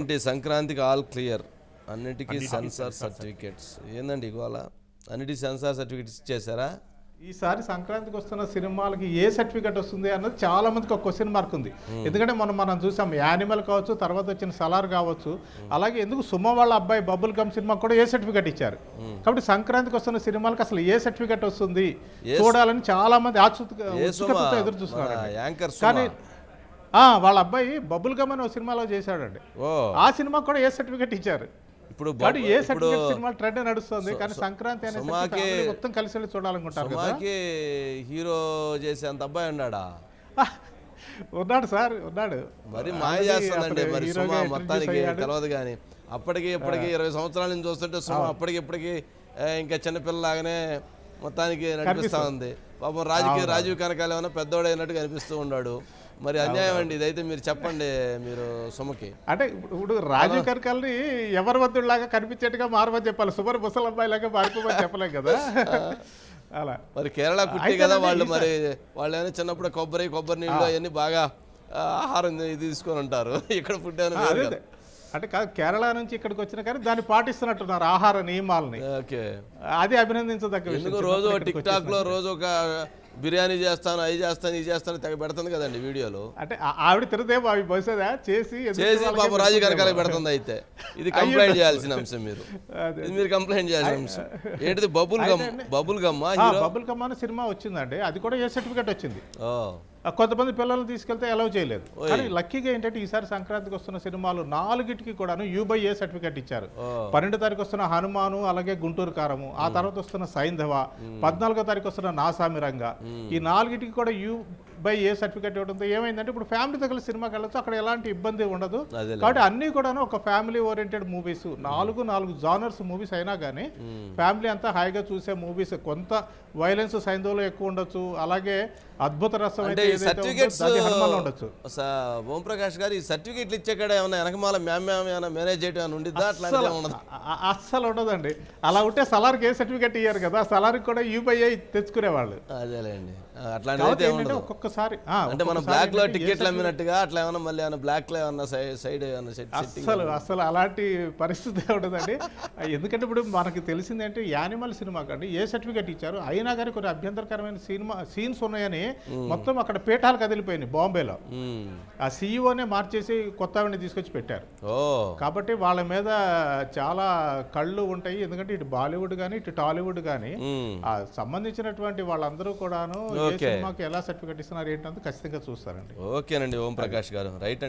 ఏంటి సంక్రాంతికి all clear అన్నిటికీ సెన్సార్ సర్టిఫికేట్స్ ఏందండి ఇవాళ అన్నిటికీ సెన్సార్ సర్టిఫికేట్స్ ఇచ్చేసారా? ఈసారి సంక్రాంతికి వస్తున్న సినిమాలకి ఏ సర్టిఫికేట్ వస్తుంది అన్నది చాలా మందికి ఒక క్వశ్చన్ మార్క్ ఉంది. ఎందుకంటే మనం చూసాం యానిమల్ కావచ్చు, తర్వాత వచ్చిన సలార్ కావచ్చు, అలాగే ఎందుకు సుమ వాళ్ళ అబ్బాయి బబుల్ గమ్ సినిమా కూడా ఏ సర్టిఫికేట్ ఇచ్చారు. కాబట్టి సంక్రాంతికి వస్తున్న సినిమాలకు అసలు ఏ సర్టిఫికేట్ వస్తుంది చూడాలని చాలా మంది ఉత్సుకతతో ఎదురు చూస్తున్నారు. కానీ వాళ్ళ అబ్బాయి బబుల్ గమ్ అనే సినిమాలో చేశాడండి. ఆ సినిమా కూడా ఏ సర్టిఫికేట్ ఇచ్చారు. ఇప్పుడు ఏ సర్టిఫికేట్ సినిమా ట్రెండ్ నడుస్తుంది. కానీ సంక్రాంతి అనే మొత్తం కలిసి వెళ్ళి చూడాలనుకుంటారు కదా. హీరో చేసేంత అబ్బాయి ఉన్నాడా? ఉన్నాడు సార్, ఉన్నాడు. మరి మాయ చేస్తుందండి మరి సుమ మొత్తానికి తెలియదు. కానీ అప్పటికి ఇప్పటికి 20 సంవత్సరాల నుంచి చూస్తుంటే సుమ అప్పటికి ఇప్పటికి ఇంకా చిన్నపిల్లలాగానే మొత్తానికి నడిపిస్తా ఉంది. పాపం రాజీవ్ కనకాల ఏమైనా పెద్దోడైనట్టుగా అనిపిస్తూ ఉన్నాడు. మరి అన్యాయం అండి ఇదైతే. మీరు చెప్పండి, మీరు సుమకి అంటే ఇప్పుడు రాజీవ్ కనకాలని ఎవరి వద్దులాగా కనిపించేట్టుగా మారమని చెప్పాలి. సుమర్ ముసలమ్మాయి లాగా మారిపోమని చెప్పలేం కదా. అలా మరి కేరళ పుట్టి కదా వాళ్ళు. మరి వాళ్ళు ఏమైనా చిన్నప్పుడు కొబ్బరి నీళ్ళు అవన్నీ బాగా ఆహారం తీసుకొని ఉంటారు. ఇక్కడ పుట్టాను అంటే కాదు, కేరళ నుంచి ఇక్కడికి వచ్చినా కానీ దాన్ని పాటిస్తున్నట్టున్నారు ఆహార నియమాలని. అది అభినందించదగ్గ విషయం. రోజు టిక్ టాక్ లో రోజు ఒక బిర్యానీ చేస్తాను, అవి చేస్తాను, ఇది చేస్తాను తెగ పెడుతుంది కదండి వీడియోలో. అంటే ఆవిడ తిరుదేమో అవి బహుశా చేసి పాప రాజీ కనకాలకు పెడుతుంది. అయితే ఇది కంప్లైంట్ చేయాల్సిన అంశం. మీరు కంప్లైంట్ చేయాల్సిన అంశం ఏంటిది? బబుల్ గమ్ అనే సినిమా వచ్చిందండి. అది కూడా ఏ సర్టిఫికేట్ వచ్చింది. కొంతమంది పిల్లల్ని తీసుకెళ్తే అలౌ చేయలేదు. కానీ లక్కీగా ఏంటంటే ఈసారి సంక్రాంతికి వస్తున్న సినిమాలు 4కి కూడాను U/A సర్టిఫికేట్ ఇచ్చారు. 12వ తారీఖు వస్తున్న హనుమాను, అలాగే గుంటూరు కారము, ఆ తర్వాత వస్తున్న సైంధవ, 14వ తారీఖు వస్తున్న నాసామిరంగా, ఈ 4కి కూడా U/A సర్టిఫికేట్ ఇవ్వడంతో ఏమైందంటే ఇప్పుడు ఫ్యామిలీతో కలిసి సినిమాకి వెళ్ళొచ్చు. అక్కడ ఎలాంటి ఇబ్బంది ఉండదు. కాబట్టి అన్ని కూడాను ఒక family oriented movies, 4 genres movies అయినా కానీ ఫ్యామిలీ అంతా హాయిగా చూసే మూవీస్. కొంత వైలెన్స్ సైంధవలో ఎక్కువ ఉండొచ్చు, అలాగే అద్భుత రసం అయితే ఉండొచ్చు. ఓంప్రకాష్ గారు ఈ సర్టిఫికేట్లు ఇచ్చే కాడ ఏమన్నా వెనకమాల మేనేజ్ చేయడం ఉండిద్దా? అస్సలు ఉండదండి. అలా ఉంటే సలార్కి ఏ సర్టిఫికేట్ ఇయ్యారు కదా, సలార్కి కూడా U/A తెచ్చుకునేవాళ్ళు. అదేలేండి. అట్లాంటి ఒక్కొక్కసారి అంటే మనం బ్లాక్ లో టికెట్లు అమ్మినట్టుగా అట్లా ఏమన్నా మళ్ళీ ఏమన్నా బ్లాక్ లో ఏమన్నా సైడ్ అసలు అలాంటి పరిస్థితి ఉండదండి. ఎందుకంటే ఇప్పుడు మనకి తెలిసింది అంటే యానిమల్ సినిమా కండి ఏ సర్టిఫికేట్ ఇచ్చారు. అయినా కానీ కొన్ని అభ్యంతరకరమైన సీన్స్ ఉన్నాయని మొత్తం అక్కడ పీఠాలు కదిలిపోయినాయి బాంబేలో. ఆ CEO మార్చేసి కొత్త ఆవిడని తీసుకొచ్చి పెట్టారు. కాబట్టి వాళ్ళ మీద చాలా కళ్ళు ఉంటాయి. ఎందుకంటే ఇటు బాలీవుడ్ కానీ ఇటు టాలీవుడ్ కానీ సంబంధించినటువంటి వాళ్ళందరూ కూడాను ఏ సినిమాకి ఎలా సర్టిఫికేట్ ఇస్తున్నారు ఏంటంటే ఖచ్చితంగా చూస్తారండి. ఓకేనండి ఓం ప్రకాష్ గారు, రైట్.